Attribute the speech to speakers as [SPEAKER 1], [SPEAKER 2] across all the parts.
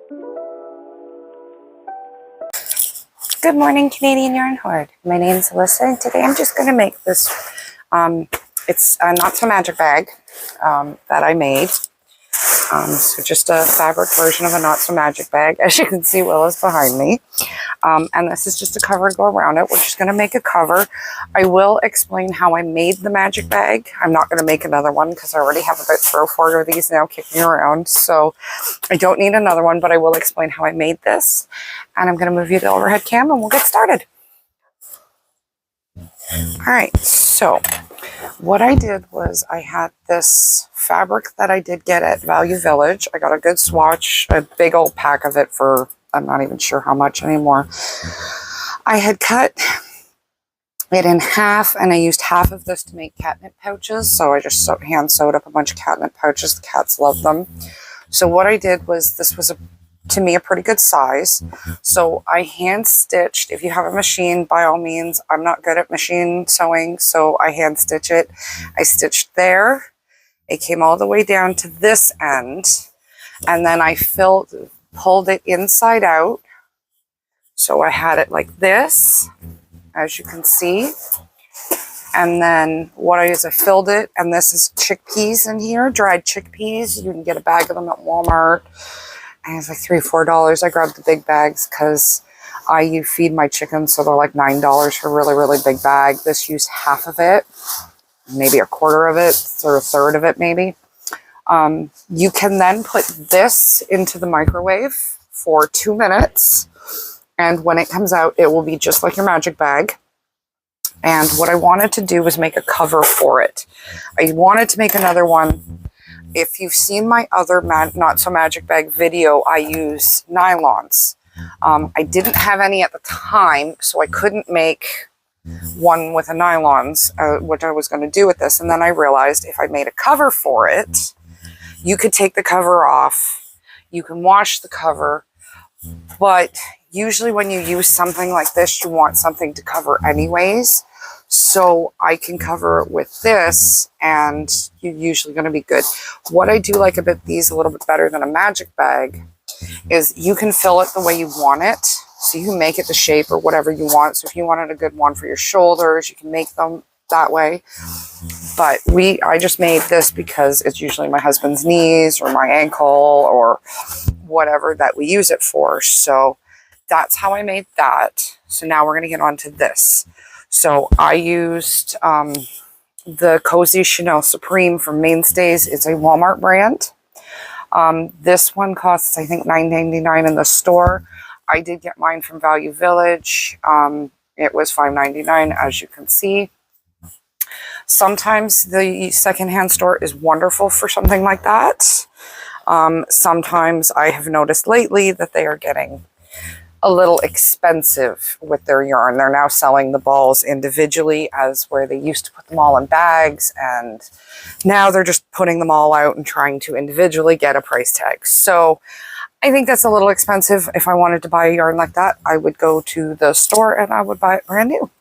[SPEAKER 1] Good morning, Canadian Yarn Horde. My name is Alyssa, and today I'm just going to make this, it's a not so magic bag that I made. So just a fabric version of a not so magic bag. As you can see, Willa's behind me. And this is just a cover to go around it. We're just going to make a cover. I will explain how I made the magic bag. I'm not going to make another one because I already have about 3 or 4 of these now kicking around. So I don't need another one, but I will explain how I made this. And I'm going to move you to the overhead cam and we'll get started. All right, so what I did was I had this fabric that I did get at Value Village. I got a good swatch, a big old pack of it for, I'm not even sure how much anymore. I had cut it in half and I used half of this to make catnip pouches. So I just hand sewed up a bunch of catnip pouches. The cats love them. So what I did was, this was to me a pretty good size. So I hand stitched. If you have a machine, by all means. I'm not good at machine sewing, so I hand stitch it. I stitched there. It came all the way down to this end, and then I pulled it inside out. So I had it like this, as you can see. And then what I did is I filled it, and this is chickpeas in here, dried chickpeas. You can get a bag of them at Walmart. And it's like $3 or $4. I grabbed the big bags because I feed my chickens, so they're like $9 for a really, really big bag. This used half of it, maybe a quarter of it, or a third of it maybe. You can then put this into the microwave for 2 minutes. And when it comes out, it will be just like your magic bag. And what I wanted to do was make a cover for it. I wanted to make another one. If you've seen my other Not So Magic Bag video, I use nylons. I didn't have any at the time, so I couldn't make one with the nylons, which I was going to do with this. And then I realized if I made a cover for it, you could take the cover off. You can wash the cover. But usually when you use something like this, you want something to cover anyways. So I can cover it with this, and you're usually going to be good. What I do like about these a little bit better than a magic bag is you can fill it the way you want it. So you can make it the shape or whatever you want. So if you wanted a good one for your shoulders, you can make them that way. But I just made this because it's usually my husband's knees or my ankle or whatever that we use it for. So that's how I made that. So now we're going to get on to this. So I used the Cozy Chanel Supreme from Mainstays. It's a Walmart brand. This one costs, I think, $9.99 in the store. I did get mine from Value Village. It was $5.99, as you can see. Sometimes the secondhand store is wonderful for something like that. Sometimes I have noticed lately that they are getting a little expensive with their yarn. They're now selling the balls individually, as where they used to put them all in bags, and now they're just putting them all out and trying to individually get a price tag. So I think that's a little expensive. If I wanted to buy a yarn like that, I would go to the store and I would buy it brand new.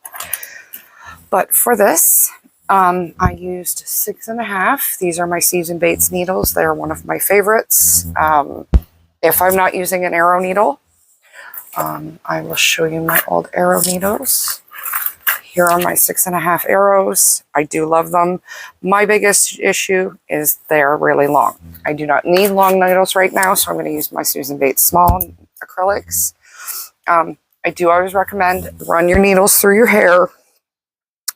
[SPEAKER 1] But for this, I used 6.5. These are my Season Bates needles. They're one of my favorites. If I'm not using an arrow needle, I will show you my old arrow needles. Here are my 6.5 arrows. I do love them. My biggest issue is they're really long. I do not need long needles right now, so I'm going to use my Susan Bates small acrylics. I do always recommend run your needles through your hair.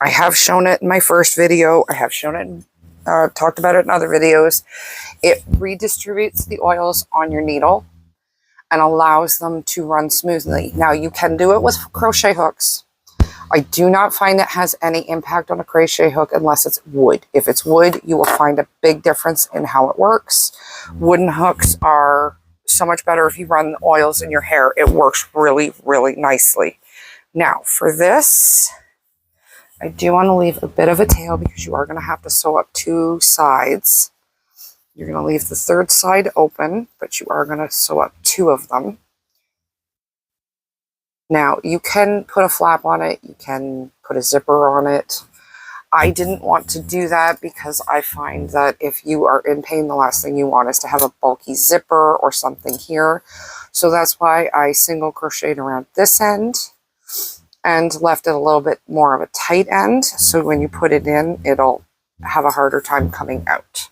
[SPEAKER 1] I have shown it in my first video. I have shown it, talked about it in other videos. It redistributes the oils on your needle and allows them to run smoothly. Now, you can do it with crochet hooks. I do not find it has any impact on a crochet hook unless it's wood. If it's wood, you will find a big difference in how it works. Wooden hooks are so much better if you run the oils in your hair. It works really, really nicely. Now, for this, I do want to leave a bit of a tail because you are going to have to sew up 2 sides. You're going to leave the 3rd side open, but you are going to sew up 2 of them. Now, you can put a flap on it. You can put a zipper on it. I didn't want to do that because I find that if you are in pain, the last thing you want is to have a bulky zipper or something here. So that's why I single crocheted around this end and left it a little bit more of a tight end. So when you put it in, it'll have a harder time coming out.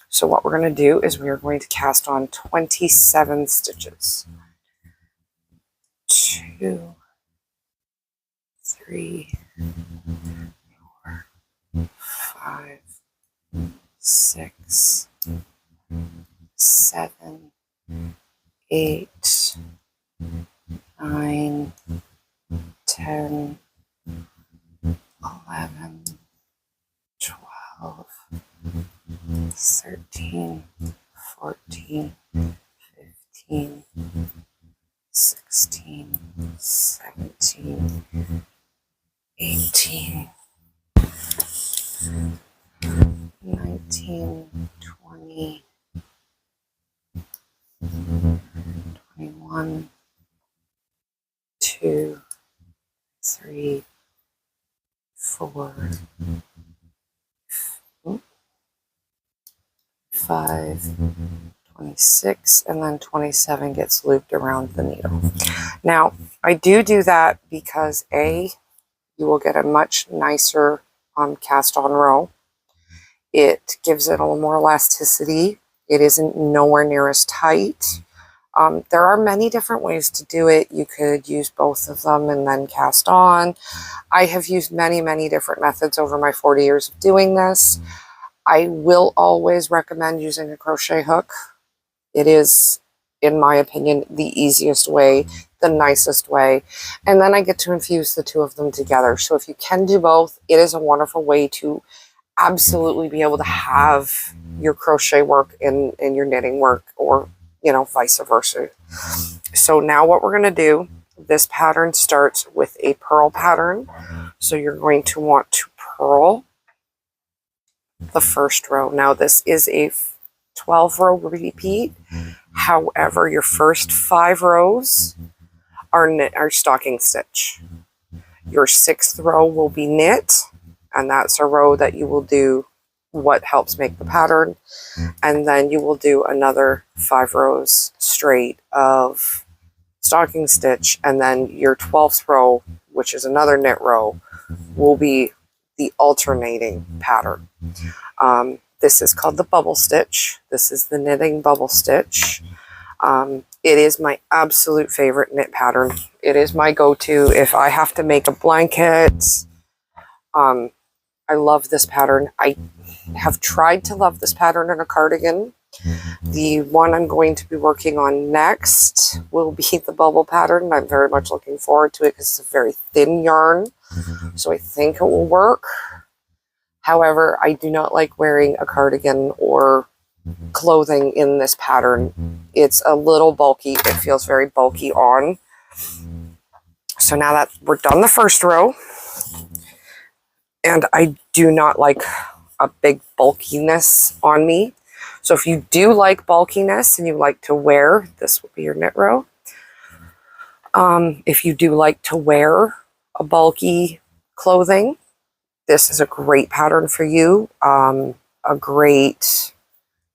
[SPEAKER 1] So what we're going to do is we're going to cast on 27 stitches. 2, 3, 4, 5, 6, 7, 8, 9, 10, 11, 12, 13, 14, 15, 16, 17, 18, 19, 20, 21, 2, 3, 4, 5, 26, and then 27 gets looped around the needle. Now, I do that because A, you will get a much nicer cast on row. It gives it a little more elasticity. It isn't nowhere near as tight. There are many different ways to do it. You could use both of them and then cast on. I have used many, many different methods over my 40 years of doing this. I will always recommend using a crochet hook. It is, in my opinion, the easiest way, the nicest way. And then I get to infuse the two of them together. So if you can do both, it is a wonderful way to absolutely be able to have your crochet work in your knitting work, or, you know, vice versa. So now what we're going to do, this pattern starts with a purl pattern. So you're going to want to purl the first row. Now this is a 12-row repeat. However, your first 5 rows are stocking stitch. Your 6th row will be knit, and that's a row that you will do what helps make the pattern. And then you will do another 5 rows straight of stocking stitch, and then your 12th row, which is another knit row, will be the alternating pattern. This is called the bubble stitch. This is the knitting bubble stitch. It is my absolute favorite knit pattern. It is my go-to if I have to make a blanket. I love this pattern. I have tried to love this pattern in a cardigan. The one I'm going to be working on next will be the bubble pattern. I'm very much looking forward to it because it's a very thin yarn. So I think it will work. However, I do not like wearing a cardigan or clothing in this pattern. It's a little bulky. It feels very bulky on. So now that we're done the first row, and I do not like a big bulkiness on me. So if you do like bulkiness and you like to wear, this will be your knit row. If you do like to wear a bulky clothing, this is a great pattern for you. A great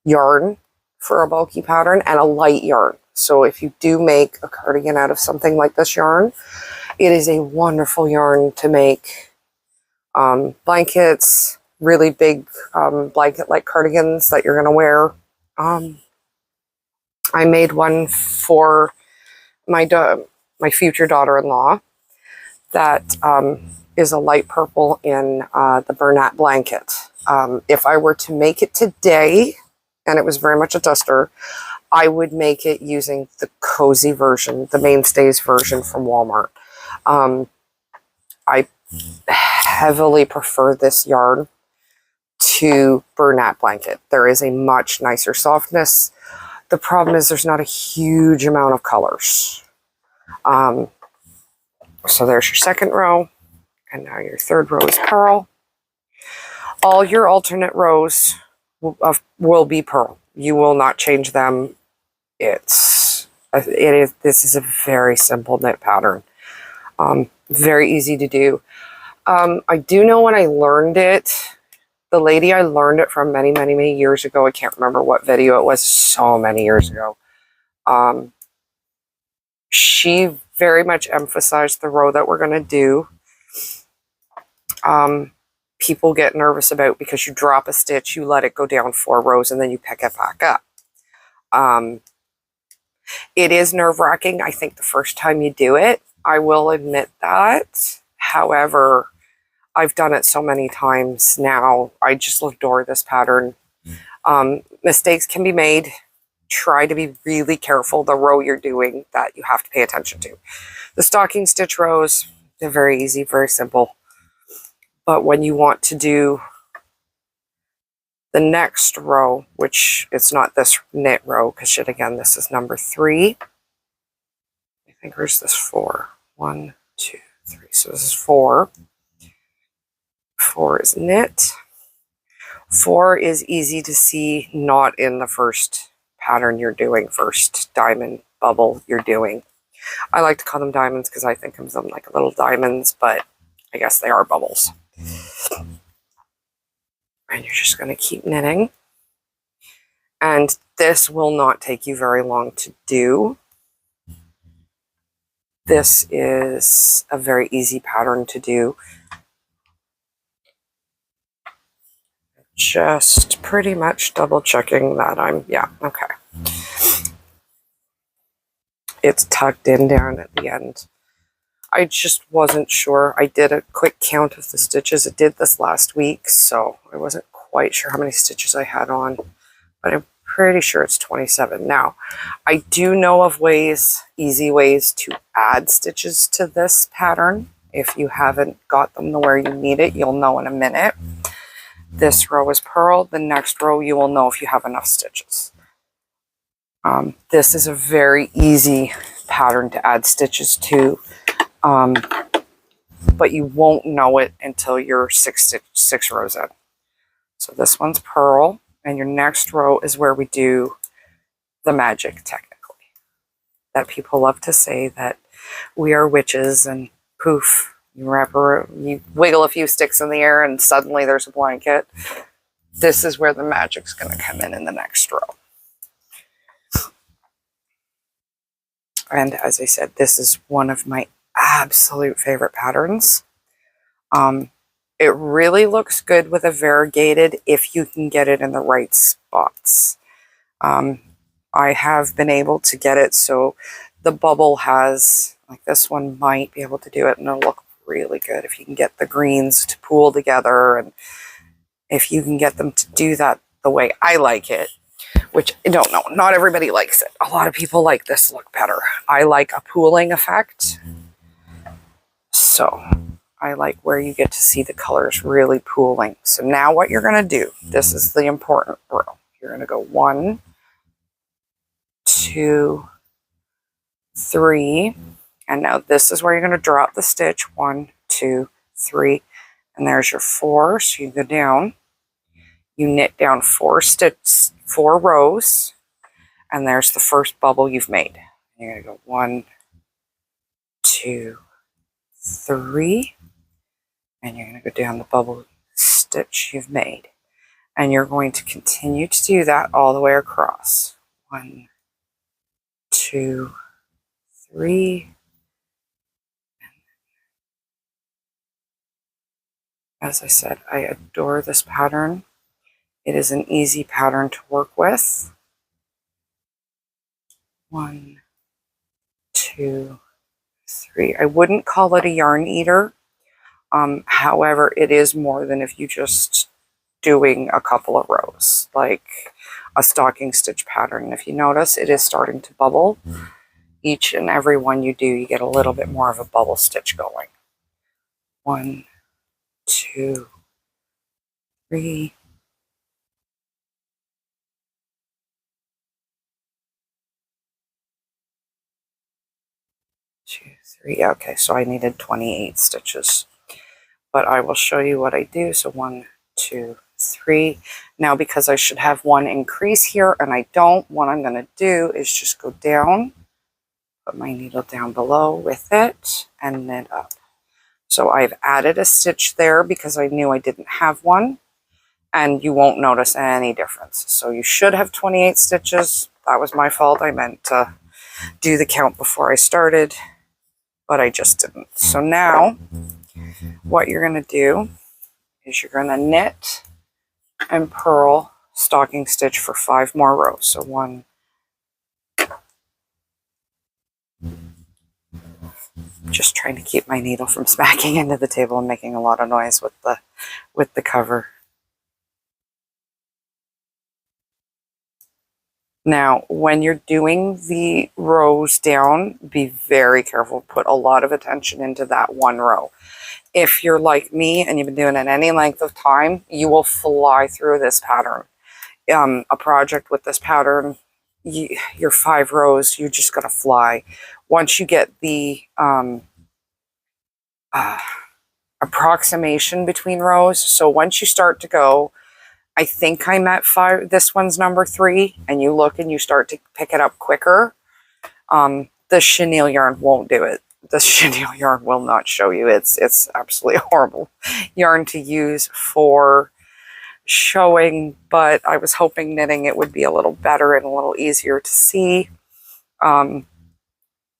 [SPEAKER 1] yarn for a bulky pattern, and a light yarn. So if you do make a cardigan out of something like this yarn, it is a wonderful yarn to make blankets, really big blanket-like cardigans that you're going to wear. I made one for my future daughter-in-law that is a light purple in the Bernat blanket. If I were to make it today, and it was very much a duster, I would make it using the cozy version, the Mainstays version from Walmart. I heavily prefer this yarn to Bernat blanket. There is a much nicer softness. The problem is there's not a huge amount of colors. So there's your second row, and now your third row is purl. All your alternate rows will be purl. You will not change them. This is a very simple knit pattern. Very easy to do. I do know when I learned it, the lady I learned it from many, many, many years ago, I can't remember what video it was, so many years ago. She very much emphasized the row that we're going to do. People get nervous about because you drop a stitch, you let it go down 4 rows, and then you pick it back up. It is nerve-wracking, I think, the first time you do it. I will admit that. However, I've done it so many times now. I just adore this pattern. Mistakes can be made. Try to be really careful the row you're doing that you have to pay attention to. The stocking stitch rows, they're very easy, very simple. But when you want to do the next row, which it's not this knit row, because again, this is number 3. I think where's this 4? 1, 2, 3. So this is 4. 4 is knit. 4 is easy to see, not in the first pattern you're doing, first diamond bubble you're doing. I like to call them diamonds because I think of them like little diamonds, but I guess they are bubbles. And you're just going to keep knitting. And this will not take you very long to do. This is a very easy pattern to do. Just pretty much double checking that okay. It's tucked in down at the end. I just wasn't sure. I did a quick count of the stitches. I did this last week, so I wasn't quite sure how many stitches I had on, but I'm pretty sure it's 27. Now, I do know of ways, easy ways to add stitches to this pattern. If you haven't got them to where you need it, you'll know in a minute. This row is purl. The next row, you will know if you have enough stitches. This is a very easy pattern to add stitches to. But you won't know it until you're 6 rows in. So this one's purl, and your next row is where we do the magic, technically. That people love to say that we are witches, and poof, you wiggle a few sticks in the air and suddenly there's a blanket. This is where the magic's going to come in the next row. And as I said, this is one of my absolute favorite patterns. It really looks good with a variegated if you can get it in the right spots. I have been able to get it so the bubble has, like this one might be able to do it, and it'll look really good if you can get the greens to pool together, and if you can get them to do that the way I like it, which I don't know, not everybody likes it. A lot of people like this look better. I like a pooling effect. So I like where you get to see the colors really pooling. So now what you're going to do, this is the important row. You're going to go 1, 2, 3, and now this is where you're going to drop the stitch. 1, 2, 3, and there's your 4. So you go down, you knit down 4 rows, and there's the first bubble you've made. You're going to go 1, 2, 3, and you're going to go down the bubble stitch you've made, and you're going to continue to do that all the way across. 1, 2, 3. As I said, I adore this pattern. It is an easy pattern to work with. 1, 2, 3. I wouldn't call it a yarn eater. However, it is more than if you just doing a couple of rows, like a stocking stitch pattern. If you notice, it is starting to bubble. Each and every one you do, you get a little bit more of a bubble stitch going. 1, 2, 3. 2, 3. Okay, so I needed 28 stitches, but I will show you what I do. So 1, 2, 3. Now, because I should have one increase here and I don't, what I'm going to do is just go down, put my needle down below with it, and knit up. So I've added a stitch there because I knew I didn't have one, and you won't notice any difference. So you should have 28 stitches. That was my fault. I meant to do the count before I started, but I just didn't. So now what you're going to do is you're going to knit and purl stocking stitch for 5 more rows. So 1, just trying to keep my needle from smacking into the table and making a lot of noise with the cover. Now, when you're doing the rows down, be very careful. Put a lot of attention into that one row. If you're like me and you've been doing it any length of time, you will fly through this pattern. A project with this pattern, your 5 rows, you're just going to fly. Once you get the approximation between rows, so once you start to go, I think I'm at 5, this one's number 3, and you look and you start to pick it up quicker, the chenille yarn won't do it. The chenille yarn will not show you. It's absolutely horrible yarn to use for showing, but I was hoping knitting it would be a little better and a little easier to see. It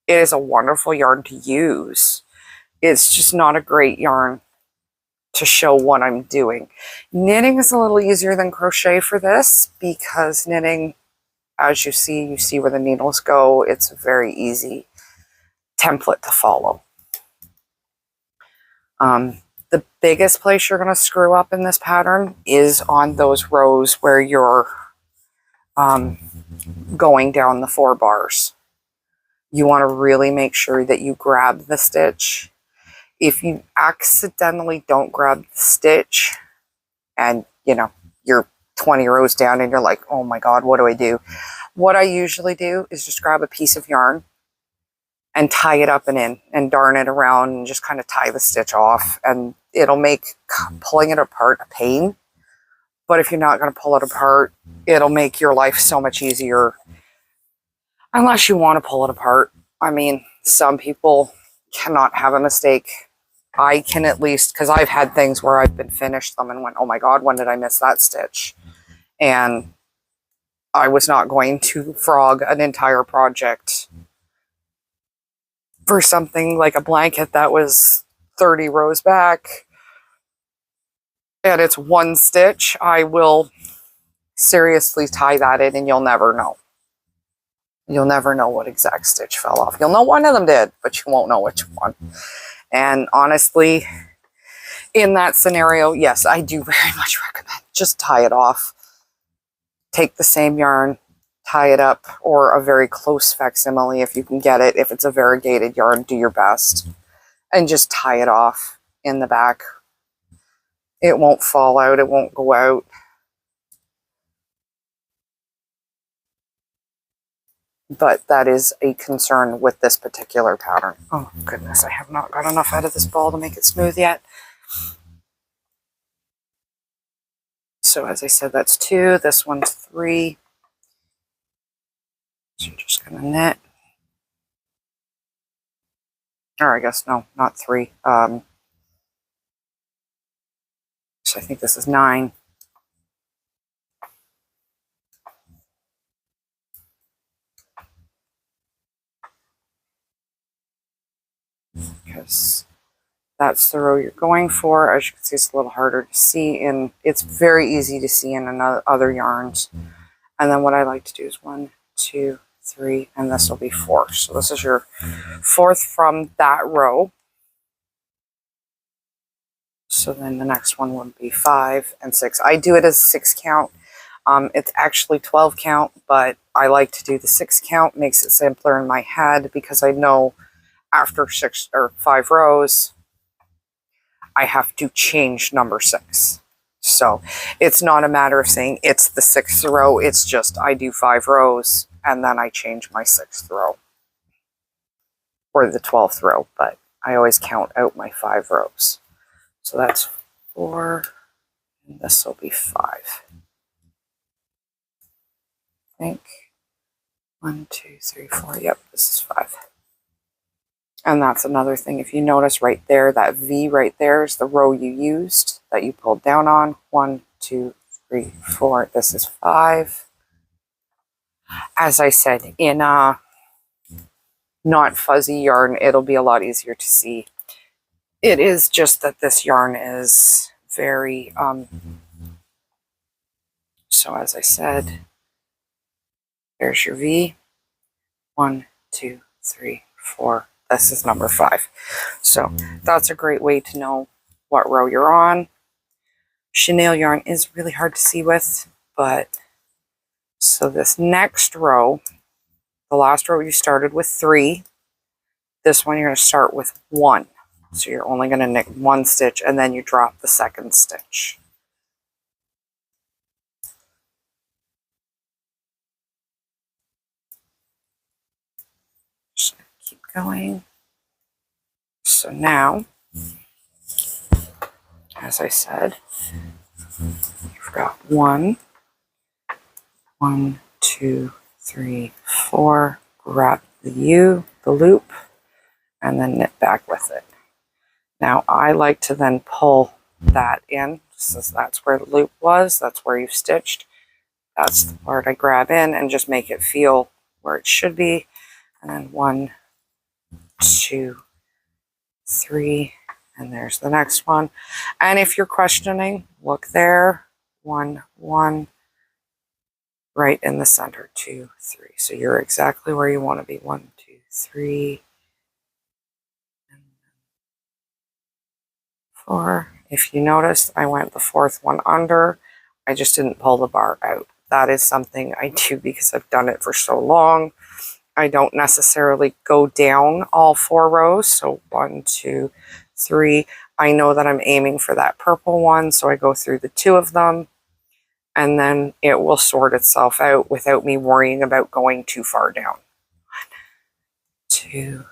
[SPEAKER 1] is a wonderful yarn to use. It's just not a great yarn to show what I'm doing. Knitting is a little easier than crochet for this because knitting, as you see where the needles go. It's a very easy template to follow. The biggest place you're going to screw up in this pattern is on those rows where you're going down the 4 bars. You want to really make sure that you grab the stitch. If you accidentally don't grab the stitch and, you know, you're 20 rows down and you're like, oh my God, what do I do? What I usually do is just grab a piece of yarn and tie it up and in and darn it around and just kind of tie the stitch off, and it'll make pulling it apart a pain. But if you're not going to pull it apart, it'll make your life so much easier, unless you want to pull it apart. I mean, some people cannot have a mistake. I can, at least, because I've had things where I've been finished them and went, oh my God, when did I miss that stitch? And I was not going to frog an entire project for something like a blanket that was 30 rows back and it's 1 stitch. I will seriously tie that in and you'll never know. You'll never know what exact stitch fell off. You'll know one of them did, but you won't know which one. And honestly, in that scenario, yes, I do very much recommend just tie it off. Take the same yarn, tie it up, or a very close facsimile if you can get it. If it's a variegated yarn, do your best. And just tie it off in the back. It won't fall out. It won't go out. But that is a concern with this particular pattern. Oh goodness, I have not got enough out of this ball to make it smooth yet. So as I said, that's 2. This one's 3. So you're just going to knit. Or I guess, no, not 3. So I think this is 9. Because that's the row you're going for. As you can see, it's a little harder to see, and it's very easy to see in other yarns. And then what I like to do is 1, 2, 3, and this will be 4. So this is your 4th from that row. So then the next one would be 5 and 6. I do it as a 6 count. It's actually 12 count, but I like to do the 6 count. Makes it simpler in my head because I know after 6 or 5 rows, I have to change number 6. So it's not a matter of saying it's the 6th row. It's just I do 5 rows and then I change my 6th row or the 12th row, but I always count out my 5 rows. So that's 4, and this will be 5. I think 1, 2, 3, 4. Yep, this is 5. And that's another thing. If you notice right there, that V right there is the row you used that you pulled down on. 1, 2, 3, 4. This is 5. As I said, in a not fuzzy yarn, it'll be a lot easier to see. It is just that this yarn is very, so as I said, there's your V. 1, 2, 3, 4. This is number 5. So that's a great way to know what row you're on. Chenille yarn is really hard to see with, but so this next row, the last row you started with 3, this one you're going to start with 1. So you're only going to knit 1 stitch and then you drop the second stitch. Just keep going. So now, as I said, you've got 1, 1, 2, 3, 4. Grab the U, the loop, and then knit back with it. Now I like to then pull that in, since that's where the loop was, that's where you've stitched. That's the part I grab in and just make it feel where it should be. And then 1, 2, 3, and there's the next one. And if you're questioning, look there, 1, 1, right in the center, 2, 3. So you're exactly where you want to be. 1, 2, 3, and 4. If you notice, I went the 4th one under. I just didn't pull the bar out. That is something I do because I've done it for so long. I don't necessarily go down all 4 rows. So 1, 2, 3. I know that I'm aiming for that purple one, so I go through the 2 of them, and then it will sort itself out without me worrying about going too far down. 1, 2,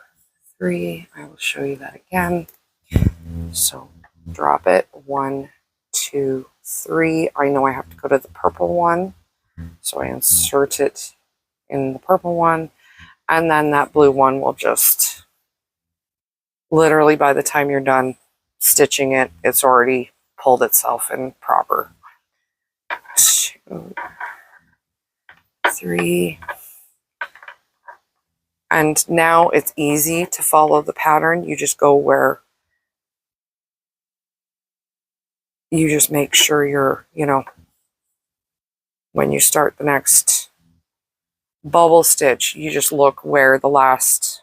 [SPEAKER 1] 3. I will show you that again. So drop it. 1, 2, 3. I know I have to go to the purple one, so I insert it in the purple one, and then that blue one will just literally, by the time you're done stitching it, it's already pulled itself in proper. 2, 3. And now it's easy to follow the pattern. You just go where you just make sure you're, when you start the next bubble stitch, you just look where the last,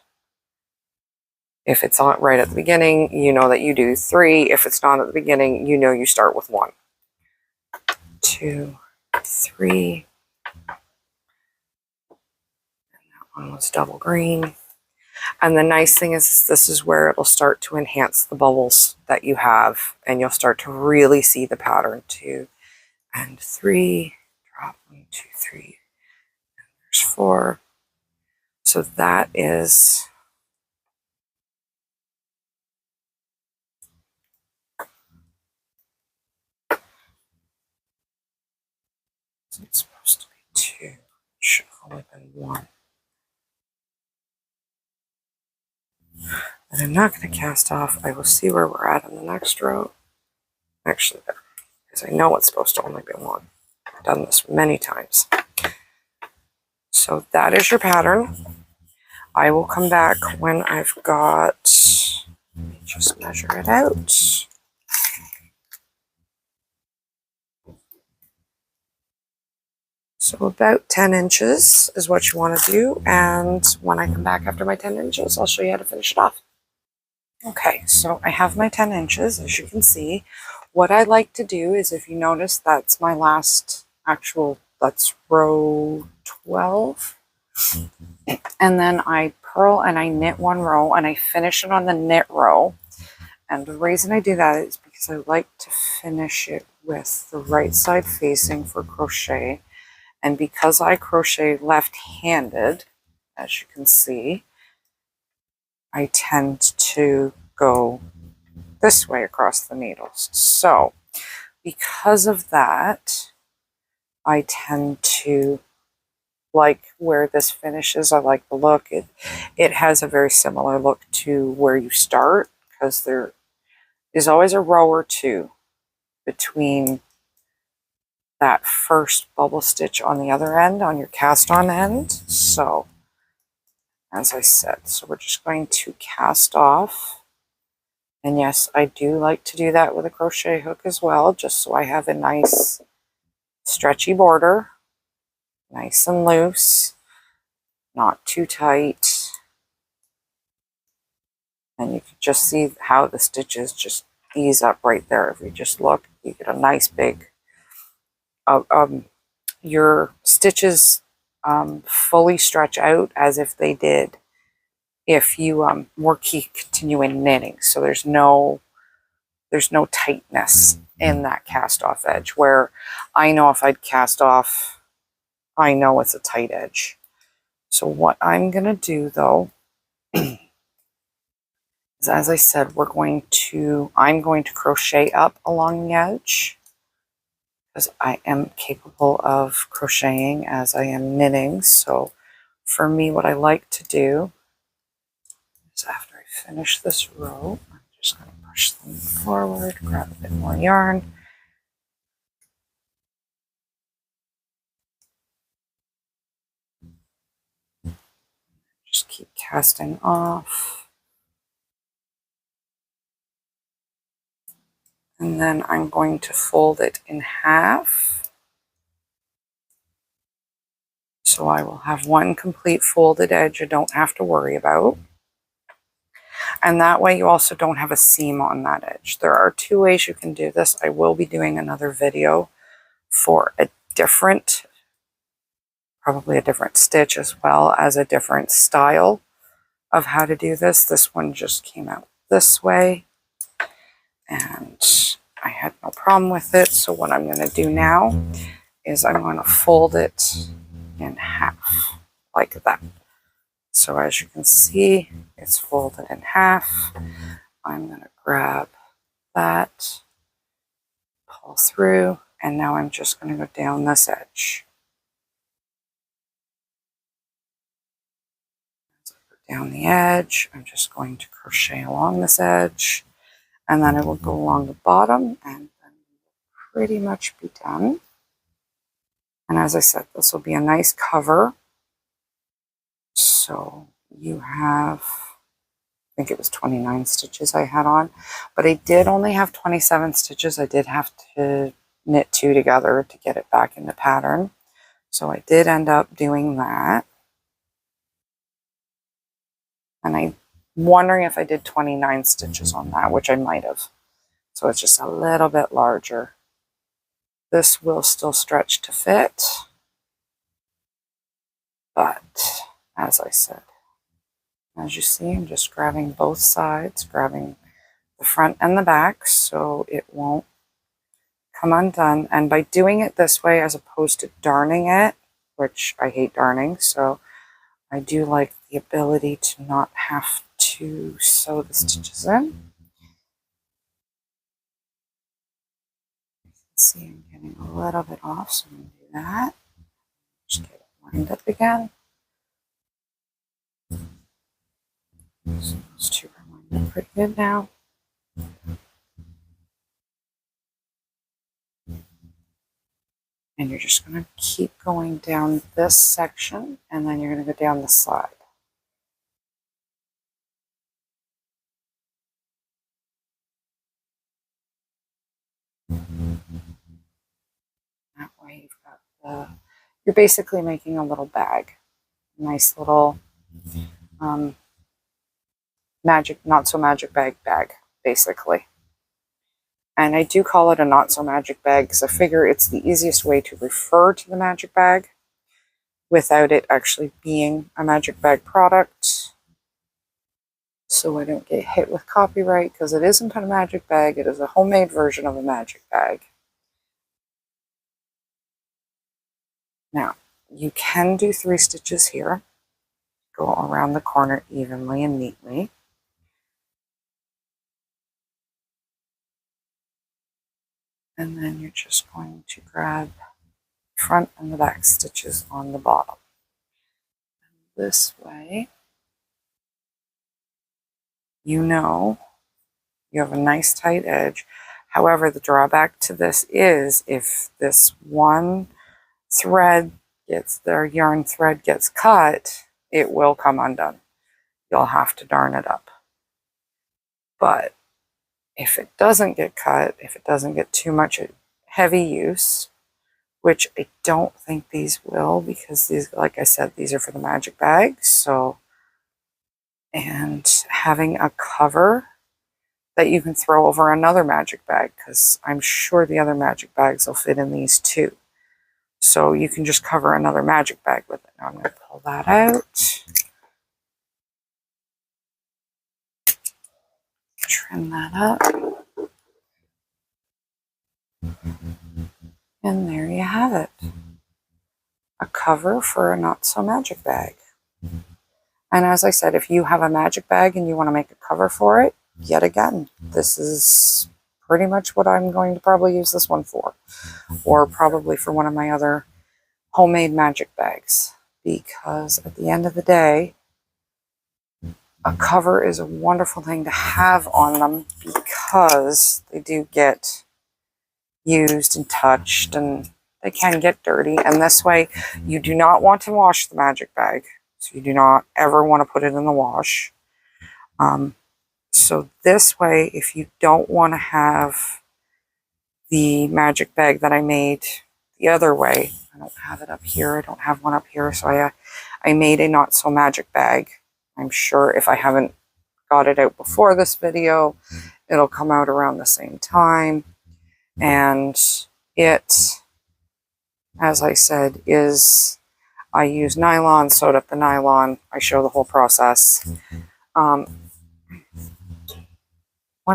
[SPEAKER 1] if it's not right at the beginning, you know that you do 3. If it's not at the beginning, you know you start with 1. 2, 3. And that one was double green. And the nice thing is this is where it'll start to enhance the bubbles that you have, and you'll start to really see the pattern. 2 and 3. Drop 1, 2, 3. And there's 4. So that is it's supposed to be 2. It should have only been 1. And I'm not going to cast off. I will see where we're at in the next row. Actually, there, because I know it's supposed to only be 1. I've done this many times. So that is your pattern. I will come back when I've got, let me just measure it out. So about 10 inches is what you want to do. And when I come back after my 10 inches, I'll show you how to finish it off. Okay, so I have my 10 inches, as you can see. What I like to do is, if you notice, that's my last actual, that's row 12. And then I purl and I knit 1 row and I finish it on the knit row. And the reason I do that is because I like to finish it with the right side facing for crochet. And because I crochet left-handed, as you can see, I tend to go this way across the needles. So because of that, I tend to like where this finishes. I like the look. It has a very similar look to where you start, because there is always a row or two between that first bubble stitch on the other end, on your cast on end. So as I said, so we're just going to cast off. And yes, I do like to do that with a crochet hook as well, just so I have a nice stretchy border, nice and loose, not too tight. And you can just see how the stitches just ease up right there. If you just look, you get a nice big, your stitches fully stretch out as if they did if you were continuing knitting. So there's no tightness in that cast off edge, where I know if I'd cast off, I know it's a tight edge. So what I'm going to do though, is, as I said, I'm going to crochet up along the edge, because I am capable of crocheting as I am knitting. So for me, what I like to do is, after I finish this row, I'm just going to push them forward, grab a bit more yarn. Just keep casting off. And then I'm going to fold it in half. So I will have one complete folded edge I don't have to worry about. And that way you also don't have a seam on that edge. There are two ways you can do this. I will be doing another video for a different, probably a different stitch, as well as a different style of how to do this. This one just came out this way, and I had no problem with it. So what I'm going to do now is I'm going to fold it in half like that. So as you can see, it's folded in half. I'm going to grab that, pull through, and now I'm just going to go down this edge. As I go down the edge, I'm just going to crochet along this edge, and then I will go along the bottom, and then we'll pretty much be done. And as I said, this will be a nice cover. So you have, I think it was 29 stitches I had on, but I did only have 27 stitches. I did have to knit 2 together to get it back in the pattern. So I did end up doing that. And I'm wondering if I did 29 stitches on that, which I might have. So it's just a little bit larger. This will still stretch to fit, but as I said, as you see, I'm just grabbing both sides, grabbing the front and the back so it won't come undone. And by doing it this way, as opposed to darning it, which I hate darning, so I do like the ability to not have to sew the stitches in. You can see I'm getting a little bit off, so I'm going to do that. Just get it lined up again. So those two are lined up pretty good now. And you're just going to keep going down this section, and then you're going to go down the side. That way you've got you're basically making a little bag. A nice little magic, not so magic bag, basically. And I do call it a not so magic bag because I figure it's the easiest way to refer to the magic bag without it actually being a magic bag product. So I don't get hit with copyright, because it isn't a magic bag, it is a homemade version of a magic bag. Now, you can do 3 stitches here, go around the corner evenly and neatly. And then you're just going to grab the front and the back stitches on the bottom. this way, you know you have a nice tight edge. However, the drawback to this is if this one thread gets, their yarn thread gets cut, it will come undone. You'll have to darn it up. But if it doesn't get cut, if it doesn't get too much heavy use, which I don't think these will, because these, like I said, these are for the magic bags. So, and having a cover that you can throw over another magic bag, because I'm sure the other magic bags will fit in these too. So you can just cover another magic bag with it. Now I'm going to pull that out. Trim that up. And there you have it. A cover for a not so magic bag. And as I said, if you have a magic bag and you want to make a cover for it, yet again, this is pretty much what I'm going to probably use this one for. Or probably for one of my other homemade magic bags. Because at the end of the day, a cover is a wonderful thing to have on them because they do get used and touched and they can get dirty. And this way, you do not want to wash the magic bag. So you do not ever want to put it in the wash. So this way, if you don't want to have the magic bag that I made the other way, I don't have it up here, I don't have one up here, so I made a not so magic bag. I'm sure if I haven't got it out before this video, it'll come out around the same time. And it, as I said, is, I use nylon, sewed up the nylon. I show the whole process. One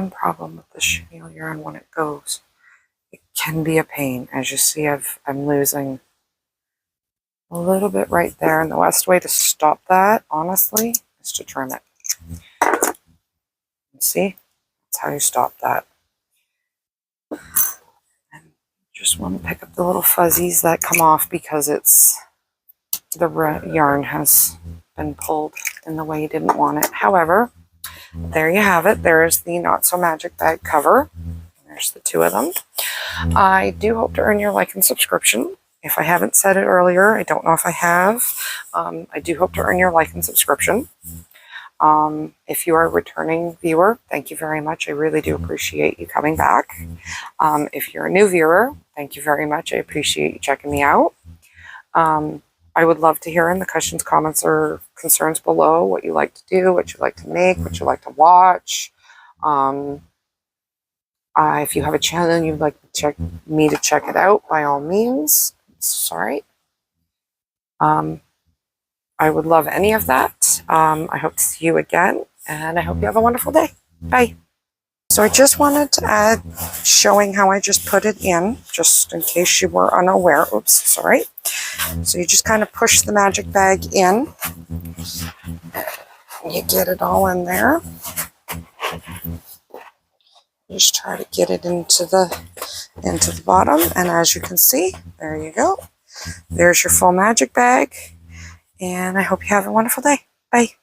[SPEAKER 1] problem with the chenille yarn when it goes, it can be a pain. As you see, I'm losing a little bit right there. And the best way to stop that, honestly, is to trim it. See? That's how you stop that. And just want to pick up the little fuzzies that come off because it's, the yarn has been pulled in the way you didn't want it. However, there you have it. There's the Not So Magic bag cover. There's the two of them. I do hope to earn your like and subscription. If I haven't said it earlier, I don't know if I have. I do hope to earn your like and subscription. If you are a returning viewer, thank you very much. I really do appreciate you coming back. If you're a new viewer, thank you very much. I appreciate you checking me out. I would love to hear in the questions, comments, or concerns below what you like to do, what you like to make, what you like to watch. If you have a channel and you'd like to check it out, by all means. Sorry. I would love any of that. I hope to see you again, and I hope you have a wonderful day. Bye. So I just wanted to add, showing how I just put it in, just in case you were unaware. Oops, sorry. So you just kind of push the magic bag in. You get it all in there. Just try to get it into the bottom, and as you can see, there you go. There's your full magic bag, and I hope you have a wonderful day. Bye.